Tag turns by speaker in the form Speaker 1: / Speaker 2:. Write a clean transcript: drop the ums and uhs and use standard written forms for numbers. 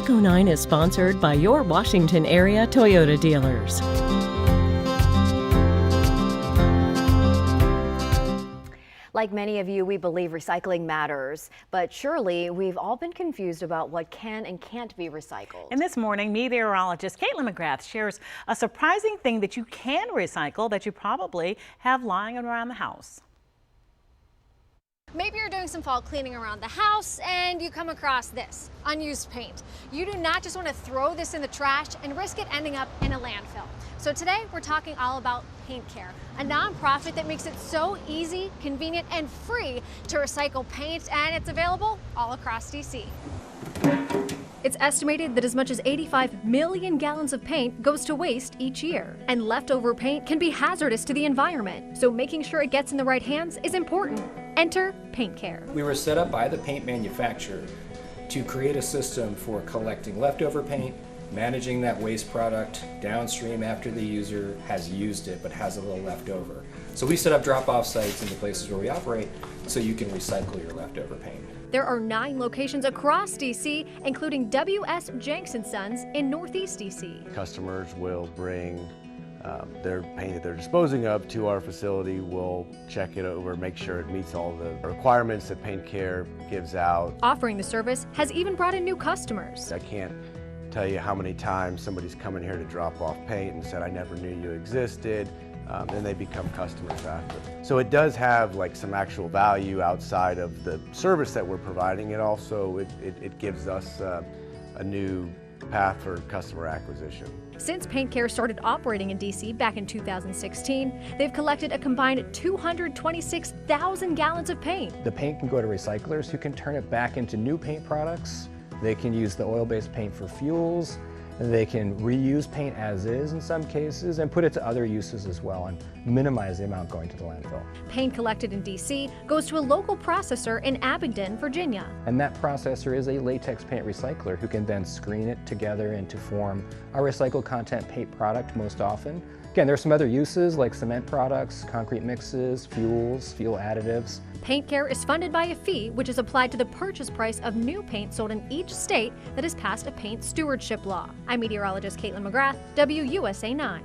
Speaker 1: Eco9 is sponsored by your Washington area Toyota dealers.
Speaker 2: Like many of you, we believe recycling matters, but surely we've all been confused about what can and can't be recycled.
Speaker 3: And this morning, meteorologist Caitlin McGrath shares a surprising thing that you can recycle that you probably have lying around the house.
Speaker 4: Maybe you're doing some fall cleaning around the house and you come across this, unused paint. You do not just want to throw this in the trash and risk it ending up in a landfill. So today we're talking all about PaintCare, a nonprofit that makes it so easy, convenient, and free to recycle paint, and it's available all across DC. It's estimated that as much as 85 million gallons of paint goes to waste each year. And leftover paint can be hazardous to the environment, so making sure it gets in the right hands is important. Enter PaintCare.
Speaker 5: We were set up by the paint manufacturer to create a system for collecting leftover paint, managing that waste product downstream after the user has used it but has a little left over. So we set up drop-off sites in the places where we operate so you can recycle your leftover paint.
Speaker 4: There are 9 locations across DC, including W.S. Jenks & Sons in Northeast DC.
Speaker 6: Customers will bring their paint that they're disposing of to our facility. We'll check it over, make sure it meets all the requirements that PaintCare gives out.
Speaker 4: Offering the service has even brought in new customers.
Speaker 6: I can't tell you how many times somebody's come in here to drop off paint and said, I never knew you existed. Then they become customers after. So it does have like some actual value outside of the service that we're providing. It also, it gives us a new path for customer acquisition.
Speaker 4: Since PaintCare started operating in DC back in 2016, they've collected a combined 226,000 gallons of paint.
Speaker 7: The paint can go to recyclers who can turn it back into new paint products. They can use the oil-based paint for fuels. They can reuse paint as is in some cases and put it to other uses as well and minimize the amount going to the landfill.
Speaker 4: Paint collected in DC goes to a local processor in Abingdon, Virginia.
Speaker 7: And that processor is a latex paint recycler who can then screen it together and to form a recycled content paint product most often. Again, there's some other uses like cement products, concrete mixes, fuels, fuel additives.
Speaker 4: PaintCare is funded by a fee which is applied to the purchase price of new paint sold in each state that has passed a paint stewardship law. I'm meteorologist Caitlin McGrath, WUSA 9.